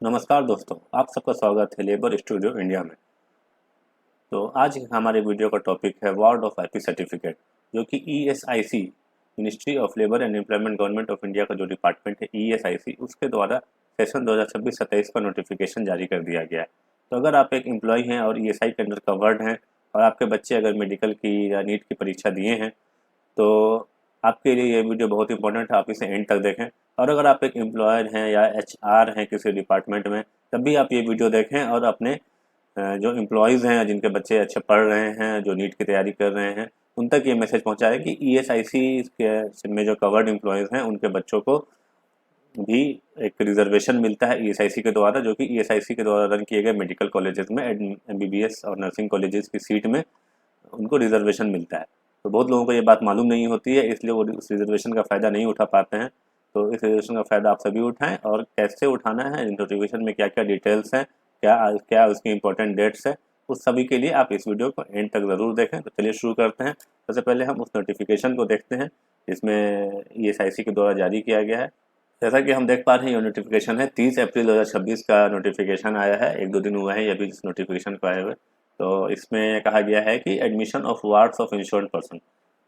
नमस्कार दोस्तों, आप सबका स्वागत है लेबर स्टूडियो इंडिया में। तो आज हमारे वीडियो का टॉपिक है वार्ड ऑफ आईपी सर्टिफिकेट, जो कि ESIC ministry of labour and employment government of India का जो डिपार्टमेंट है ईएसआईसी, उसके द्वारा सेशन 2026-27 का नोटिफिकेशन जारी कर दिया गया है। तो अगर आप एक एम्प्लॉय हैं और ईएसआई के अंडर कवर्ड हैं और आपके बच्चे अगर मेडिकल की या नीट की परीक्षा दिए हैं तो आपके लिए ये वीडियो बहुत इंपॉर्टेंट है, आप इसे एंड तक देखें। और अगर आप एक एम्प्लॉयर हैं या एचआर हैं किसी डिपार्टमेंट में, तब भी आप ये वीडियो देखें और अपने जो एम्प्लॉयज़ हैं जिनके बच्चे अच्छे पढ़ रहे हैं, जो नीट की तैयारी कर रहे हैं, उन तक ये मैसेज पहुंचाएं कि ईएसआईसी के में जो कवर्ड एम्प्लॉयज़ हैं उनके बच्चों को भी एक रिजर्वेशन मिलता है ईएसआईसी के द्वारा, जो कि ईएसआईसी के द्वारा रन किए गए मेडिकल कॉलेजेस में एमबीबीएस और नर्सिंग कॉलेजेस की सीट में उनको रिजर्वेशन मिलता है। तो बहुत लोगों को ये बात मालूम नहीं होती है, इसलिए वो उस रिजर्वेशन का फ़ायदा नहीं उठा पाते हैं। तो इस रिजर्वेशन का फ़ायदा आप सभी उठाएं, और कैसे उठाना है, नोटिफिकेशन में क्या क्या डिटेल्स हैं, क्या क्या उसकी इंपॉर्टेंट डेट्स हैं, उस सभी के लिए आप इस वीडियो को एंड तक ज़रूर देखें। तो चलिए शुरू करते हैं। सबसे पहले हम उस नोटिफिकेशन को देखते हैं जिसमें ईएसआईसी के द्वारा जारी किया गया है। जैसा कि हम देख पा रहे हैं, ये नोटिफिकेशन है 30 अप्रैल 2026 का नोटिफिकेशन आया है। एक दो दिन हुआ है ये भी इस नोटिफिकेशन को आए हुए। तो इसमें कहा गया है कि admission of wards of insured person.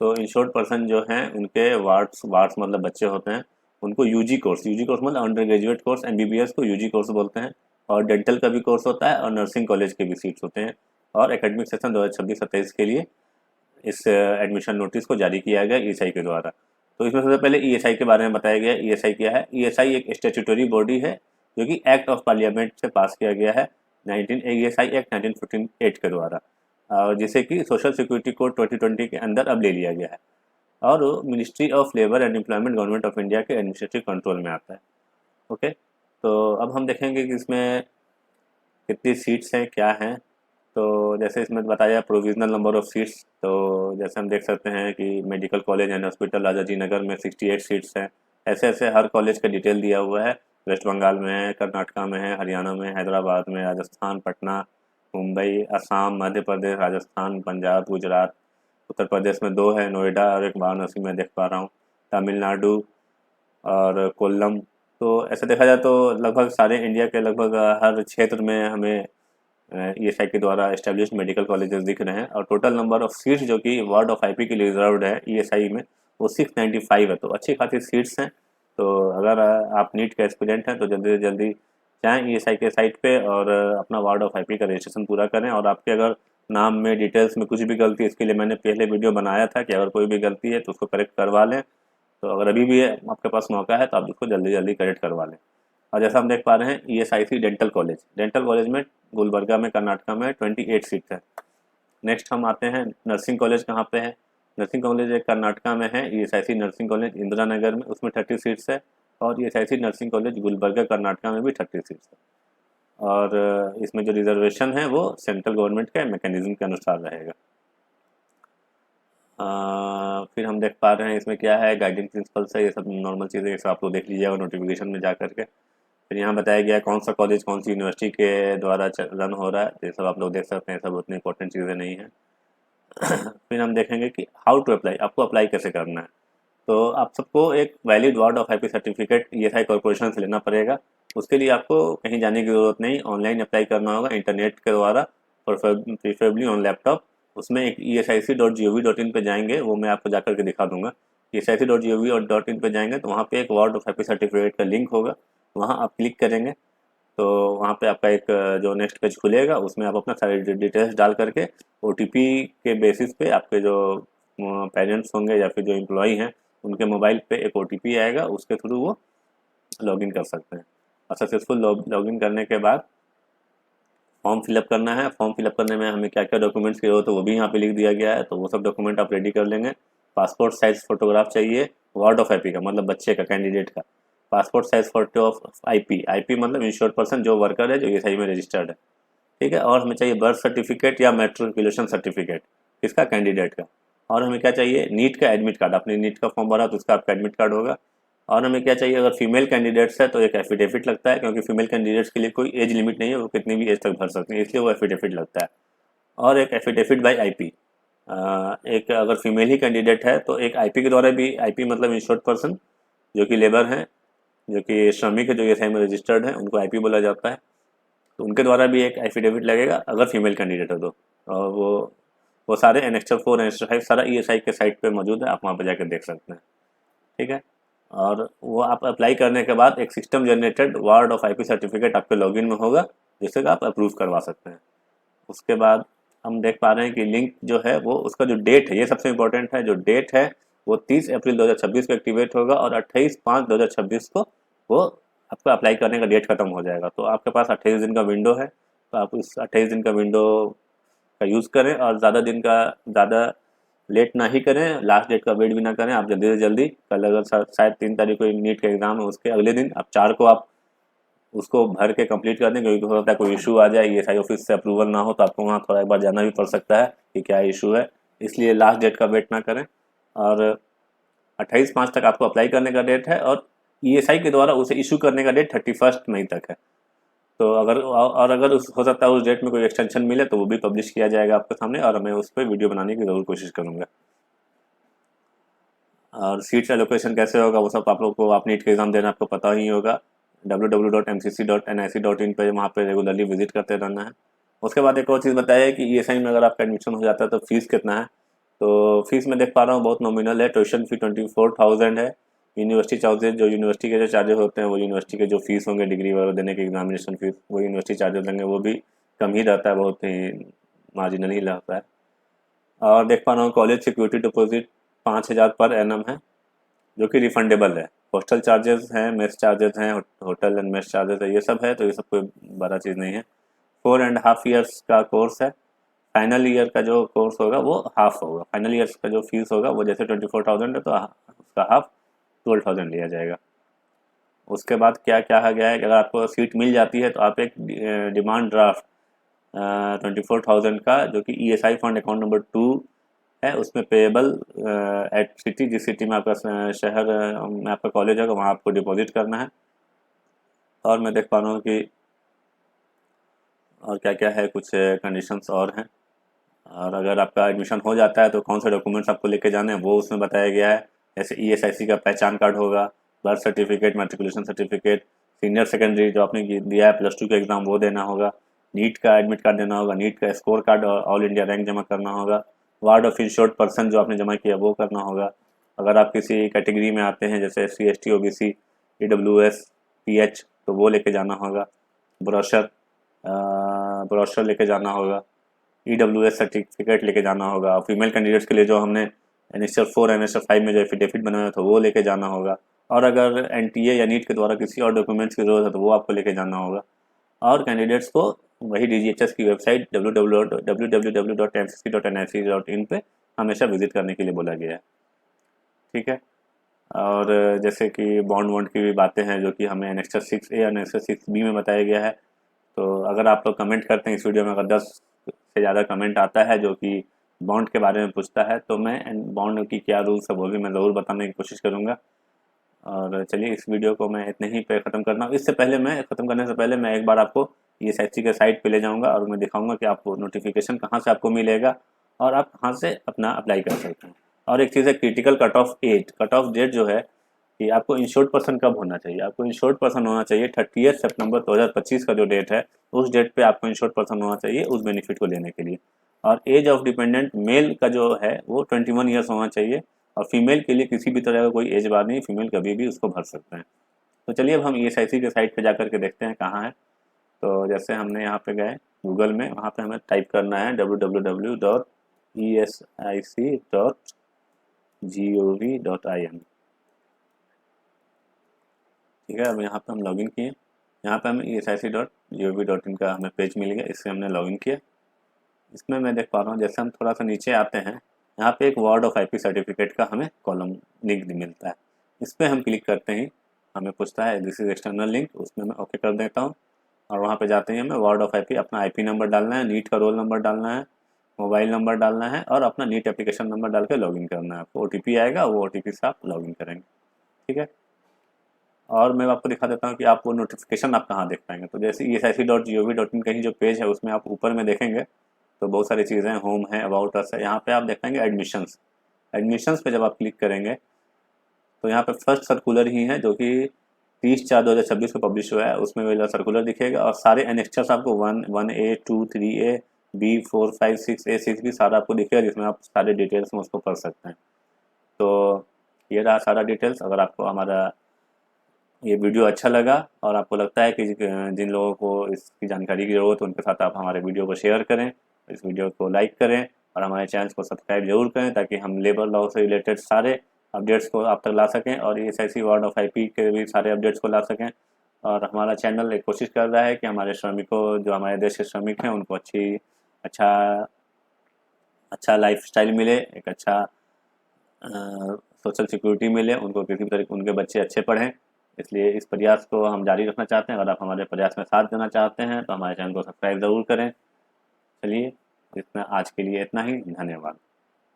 तो इंश्योर्ड पर्सन जो हैं उनके वार्ड्स वार्ड्स मतलब बच्चे होते हैं, उनको यूजी कोर्स मतलब अंडर ग्रेजुएट कोर्स, एमबीबीएस को यूजी कोर्स बोलते हैं। और डेंटल का भी कोर्स होता है और नर्सिंग कॉलेज के भी सीट्स होते हैं। और एकेडमिक सेशन 2026-27 के लिए इस एडमिशन नोटिस को जारी किया गया ईएसआई के द्वारा। तो इसमें सबसे पहले ईएसआई के बारे में बताया गया। ईएसआई क्या है? ईएसआई एक स्टैट्यूटरी बॉडी है जो कि एक्ट ऑफ पार्लियामेंट से पास किया गया है 19 ईएसआई एक्ट 1958 के द्वारा, और जिसे कि सोशल सिक्योरिटी कोड 2020 के अंदर अब ले लिया गया है, और ministry of labour and employment government of India के एडमिनिस्ट्रेटिव कंट्रोल में आता है। ओके, तो अब हम देखेंगे कि इसमें कितनी सीट्स हैं, क्या हैं। तो जैसे इसमें बताया प्रोविजनल नंबर ऑफ सीट्स, तो जैसे हम देख सकते हैं कि मेडिकल कॉलेज एंड हॉस्पिटल राजा जी नगर में 68 सीट्स हैं। ऐसे ऐसे हर कॉलेज का डिटेल दिया हुआ है। वेस्ट बंगाल में है, कर्नाटका में है, हरियाणा में, हैदराबाद में, राजस्थान, पटना, मुंबई, असम, मध्य प्रदेश, राजस्थान, पंजाब, गुजरात। उत्तर प्रदेश में 2 है, नोएडा और एक वाराणसी में देख पा रहा हूँ। तमिलनाडु और कोल्लम। तो ऐसे देखा जाए तो लगभग सारे इंडिया के लगभग हर क्षेत्र में हमें ईएसआई के द्वारा एस्टेब्लिश्ड मेडिकल कॉलेजेस दिख रहे हैं। और टोटल नंबर ऑफ सीट्स जो कि वार्ड ऑफ आईपी के लिए रिजर्व्ड है ईएसआई में, वो 695 है। तो अच्छी खासी सीट्स हैं। तो अगर आप नीट के एस्पिरेंट हैं तो जल्दी से जल्दी जाएँ ईएसआई के साइट पे और अपना वार्ड ऑफ आईपी का रजिस्ट्रेशन पूरा करें। और आपके अगर नाम में डिटेल्स में कुछ भी गलती है, इसके लिए मैंने पहले वीडियो बनाया था कि अगर कोई भी गलती है तो उसको करेक्ट करवा लें। तो अगर अभी भी आपके पास मौका है तो आप उसको जल्दी जल्दी करेक्ट करवा लें। और जैसा हम देख पा रहे हैं ईएसआईसी डेंटल कॉलेज में गुलबर्गा में कर्नाटका में 28 सीट है। नेक्स्ट हम आते हैं नर्सिंग कॉलेज कहाँ पे है। नर्सिंग कॉलेज एक कर्नाटका में है, ESIC nursing college Indira Nagar में, उसमें 30 सीट्स है। और ESIC nursing college Gulbarga Karnataka में भी 30 सीट्स है। और इसमें जो रिजर्वेशन है वो सेंट्रल गवर्नमेंट के मैकेनिज्म के अनुसार रहेगा। फिर हम देख पा रहे हैं इसमें क्या है, गाइडिंग प्रिंसिपल्स है, ये सब नॉर्मल चीज़ें, ये सब आप लोग देख लीजिएगा नोटिफिकेशन में जा करके। फिर यहाँ बताया गया है कौन सा कॉलेज कौन सी यूनिवर्सिटी के द्वारा रन हो रहा है, ये सब आप लोग देख सकते हैं। सब उतनी इंपॉर्टेंट चीज़ें नहीं है। फिर हम देखेंगे कि हाउ टू अप्लाई, आपको अप्लाई कैसे करना है। तो आप सबको एक valid ward of IP certificate ESI corporation से लेना पड़ेगा। उसके लिए आपको कहीं जाने की ज़रूरत नहीं, ऑनलाइन अप्लाई करना होगा इंटरनेट के द्वारा, प्रीफरेबली ऑन लैपटॉप। उसमें एक ESIC.gov.in पे जाएंगे, वो मैं आपको जाकर के दिखा दूंगा। ESIC.gov.in पे जाएंगे तो वहाँ पे एक वार्ड ऑफ आईपी सर्टिफिकेट का लिंक होगा, वहाँ आप क्लिक करेंगे तो वहाँ पे आपका एक जो नेक्स्ट पेज खुलेगा, उसमें आप अपना सारी डिटेल्स डाल करके ओटीपी के बेसिस पे आपके जो पेरेंट्स होंगे या फिर जो एम्प्लॉई हैं उनके मोबाइल पे एक ओटीपी आएगा, उसके थ्रू वो लॉगिन कर सकते हैं। और सक्सेसफुल लॉगिन करने के बाद फॉर्म फिलअप करना है। फॉर्म फिलअप करने में हमें क्या क्या डॉक्यूमेंट्स की जरूरत है वो भी यहाँ पे लिख दिया गया है, तो वो सब डॉक्यूमेंट आप रेडी कर लेंगे। पासपोर्ट साइज फोटोग्राफ चाहिए वार्ड ऑफ आईपी का, मतलब बच्चे का, कैंडिडेट का। Passport size photo of IP, IP मतलब इंश्योर्ड पर्सन, जो वर्कर है जो ईएसआई में रजिस्टर्ड है, ठीक है। और हमें चाहिए बर्थ सर्टिफिकेट या मेट्रिकुलेशन सर्टिफिकेट, किसका, कैंडिडेट का। और हमें क्या चाहिए, नीट का एडमिट कार्ड, आपने नीट का फॉर्म भरा तो उसका आपका एडमिट कार्ड होगा। और हमें क्या चाहिए, अगर फीमेल कैंडिडेट्स है तो एक एफिडेविट लगता है, क्योंकि फीमेल कैंडिडेट्स के लिए कोई एज लिमिट नहीं है, वो कितनी भी एज तक भर सकते हैं, इसलिए वो एफिडेविट लगता है। और एक एफिडेविट बाय आईपी, एक अगर फीमेल ही कैंडिडेट है तो एक आईपी के द्वारा भी, आईपी मतलब इंश्योर्ड पर्सन जो कि लेबर हैं, जो कि श्रमिक है जो ESI में रजिस्टर्ड है, उनको IP बोला जाता है। तो उनके द्वारा भी एक एफिडेविट लगेगा अगर फीमेल कैंडिडेट हो तो। और वो सारे एनेक्स्चर 4 एनेक्स्चर 5 सारा ESI के साइट पे मौजूद है, आप वहाँ पे जाकर देख सकते हैं। ठीक है। और वो आप अप्लाई करने के बाद एक system generated ward of IP certificate आपके लॉगिन में होगा, जिससे कि आप अप्रूव करवा सकते हैं। उसके बाद हम देख पा रहे हैं कि लिंक जो है वो उसका जो डेट है, ये सबसे इम्पोर्टेंट है, जो डेट है वो 30 अप्रैल 2026 को एक्टिवेट होगा और 28/5/2026 को वो आपका अप्लाई करने का डेट खत्म हो जाएगा। तो आपके पास 28 दिन का विंडो है, तो आप उस 28 दिन का विंडो का यूज़ करें और ज़्यादा लेट ना ही करें, लास्ट डेट का वेट भी ना करें। आप जल्दी से जल्दी, कल अगर शायद 3 तारीख को नीट का एग्ज़ाम है, उसके अगले दिन आप 4 को आप उसको भर के कंप्लीट कर दें, क्योंकि हो सकता है कोई इशू आ जाए, ESI ऑफिस से अप्रूवल ना हो तो आपको वहाँ थोड़ा एक बार जाना भी पड़ सकता है कि क्या इशू है। इसलिए लास्ट डेट का वेट ना करें। और 28/5 तक आपको अप्लाई करने का डेट है और ESI के द्वारा उसे इशू करने का डेट 31 मई तक है। तो अगर हो सकता है उस डेट में कोई एक्सटेंशन मिले तो वो भी पब्लिश किया जाएगा आपके सामने, और मैं उस पर वीडियो बनाने की ज़रूर कोशिश करूँगा। और सीट्स एलोकेशन कैसे होगा वो सब आप लोग को, आप नीट का एग्ज़ाम देना आपको पता ही होगा। www.mcc.nic.in पे वहाँ पे रेगुलरली विजिट करते रहना है। उसके बाद एक और चीज़ बताइए कि ESI में अगर आपका एडमिशन हो जाता है तो फीस कितना है। तो फीस में देख पा रहा हूँ बहुत नॉमिनल है। ट्यूशन फी 24,000 है। यूनिवर्सिटी चार्जेज, जो यूनिवर्सिटी के जो चार्जेस होते हैं वो यूनिवर्सिटी के जो फीस होंगे डिग्री वगैरह देने के, एग्जामिनेशन फीस, वो यूनिवर्सिटी चार्जेस लेंगे, वो भी कम ही रहता है, बहुत ही मार्जिनल ही रहता है। और देख पा रहा हूँ college security deposit 5,000 per annum है, जो कि रिफंडेबल है। हॉस्टल चार्जेस हैं, मेस चार्जेस हैं, होटल एंड मेस चार्जेस है, ये सब है, तो ये सब कोई बड़ा चीज़ नहीं है। 4.5 ईयर्स का कोर्स है। फाइनल ईयर का जो कोर्स होगा वो हाफ होगा। फाइनल ईयर्स का जो फीस होगा वो जैसे 24,000 है, तो उसका हाफ 12,000 लिया जाएगा। उसके बाद क्या क्या है गया है कि अगर आपको सीट मिल जाती है तो आप एक डिमांड ड्राफ्ट 24,000 का, जो कि ESI फंड अकाउंट नंबर 2 है, उसमें पेएबल एट सिटी, जिस सिटी में आपका शहर में आपका कॉलेज होगा वहाँ आपको डिपॉजिट करना है। और मैं देख पा रहा हूँ कि और क्या क्या है, कुछ कंडीशंस और हैं। और अगर आपका एडमिशन हो जाता है तो कौन से डॉक्यूमेंट्स आपको लेके जाने हैं वो उसमें बताया गया है। जैसे ESIC का पहचान कार्ड होगा, birth certificate, matriculation certificate, senior secondary जो आपने दिया है +2 का एग्ज़ाम वो देना होगा, नीट का एडमिट कार्ड देना होगा, नीट का स्कोर कार्ड और ऑल इंडिया रैंक जमा करना होगा, वार्ड ऑफ इंश्योर्ड पर्सन जो आपने जमा किया वो करना होगा। अगर आप किसी कैटेगरी में आते हैं जैसे SC ST OBC EWS PH तो वो लेके जाना होगा। ब्रोशर ब्रोशर लेके जाना होगा। EWS सर्टिफिकेट लेके जाना होगा। फीमेल कैंडिडेट्स के लिए जो हमने एनेक्स्चर 4 एनेक्स्चर 5 में जो एफिडेविट बनाया था वो लेके जाना होगा। और अगर NTA या नीट के द्वारा किसी और डॉक्यूमेंट्स की ज़रूरत है तो वो आपको लेके जाना होगा। और कैंडिडेट्स को वही DGHS की वेबसाइट www.mcc.nic.in पे हमेशा विजिट करने के लिए बोला गया है। ठीक है। और जैसे कि बॉन्ड वॉन्ड की भी बातें हैं जो कि हमें एनेक्स्चर 6A और एनेक्स्चर 6B में बताया गया है। तो अगर आप लोग कमेंट करते हैं इस वीडियो में, अगर 10 से ज़्यादा कमेंट आता है जो कि बॉन्ड के बारे में पूछता है, तो मैं बॉन्ड की क्या रूल्स है वो भी मैं ज़रूर बताने की कोशिश करूँगा। और चलिए इस वीडियो को मैं इतने ही पे ख़त्म करना हूँ। इससे पहले मैं ख़त्म करने से पहले मैं एक बार आपको ESIC के साइट पे ले जाऊँगा और मैं दिखाऊँगा कि आपको नोटिफिकेशन कहाँ से आपको मिलेगा और आप कहाँ से अपना अप्लाई कर सकते हैं। और एक चीज़ है क्रिटिकल कट ऑफ डेट जो है कि आपको इंश्योर्ड पर्सन कब होना चाहिए। आपको इंश्योर्ड पर्सन होना चाहिए 30 सितंबर 2025 का जो डेट है, उस डेट पे आपको इंश्योर्ड पर्सन होना चाहिए उस बेनिफिट को लेने के लिए। और एज ऑफ डिपेंडेंट मेल का जो है वो 21 ईयर्स होना चाहिए। और फीमेल के लिए किसी भी तरह का कोई एज बार नहीं, फीमेल कभी भी उसको भर सकते हैं। तो चलिए अब हम ESIC के साइट पे जा कर के देखते हैं कहाँ है। तो जैसे हमने यहाँ पे गए गूगल में, वहाँ पे हमें टाइप करना है www.esic.gov.in। ठीक है। अब यहाँ पे हम लॉगिन किए, यहाँ पे हमें esic.gov.in का हमें पेज मिल गया, इससे हमने लॉगिन किया। इसमें मैं देख पा रहा हूँ जैसे हम थोड़ा सा नीचे आते हैं, यहाँ पे एक वार्ड ऑफ IP सर्टिफिकेट का हमें कॉलम लिंक मिलता है। इस पर हम क्लिक करते ही हमें पूछता है दिस इज एक्सटर्नल लिंक, उसमें मैं ओके कर देता हूँ। और वहाँ पे जाते ही हमें वार्ड ऑफ IP अपना IP नंबर डालना है, नीट का रोल नंबर डालना है, मोबाइल नंबर डालना है और अपना नीट एप्लीकेशन नंबर डाल के लॉगिन करना है। आपको OTP आएगा, वो OTP से आप लॉगिन करेंगे। ठीक है। और मैं आपको दिखा देता हूँ कि आप वो नोटिफिकेशन आप कहाँ देख पाएंगे। तो जैसे esic.gov.in कहीं जो पेज है उसमें आप ऊपर में देखेंगे तो बहुत सारी चीज़ें, होम है, अबाउट अस है, यहाँ पे आप देख पाएंगे एडमिशन्स पे जब आप क्लिक करेंगे तो यहाँ पे फर्स्ट सर्कुलर ही है जो कि 30/4/2026 को पब्लिश हुआ है, उसमें वाला सर्कुलर दिखेगा और सारे एनेक्चर्स आपको 1A 2 3A B 4 5 6A 6 भी सारा आपको दिखेगा, जिसमें आप सारे डिटेल्स में उसको पढ़ सकते हैं। तो ये रहा सारा डिटेल्स। अगर आपको हमारा ये वीडियो अच्छा लगा और आपको लगता है कि जिन लोगों को इसकी जानकारी की ज़रूरत है उनके साथ आप हमारे वीडियो को शेयर करें, इस वीडियो को लाइक करें और हमारे चैनल को सब्सक्राइब जरूर करें, ताकि हम लेबर लॉ से रिलेटेड सारे अपडेट्स को आप तक ला सकें और ESIC वार्ड ऑफ IP के भी सारे अपडेट्स को ला सकें। और हमारा चैनल एक कोशिश कर रहा है कि हमारे श्रमिकों, जो हमारे देश के श्रमिक हैं, उनको अच्छा अच्छा लाइफस्टाइल मिले, एक अच्छा सोशल सिक्योरिटी मिले, उनको किसी भी तरीके उनके बच्चे अच्छे पढ़ें। इसलिए इस प्रयास को हम जारी रखना चाहते हैं। अगर आप हमारे प्रयास में साथ देना चाहते हैं तो हमारे चैनल को सब्सक्राइब ज़रूर करें। चलिए, इसमें आज के लिए इतना ही। धन्यवाद।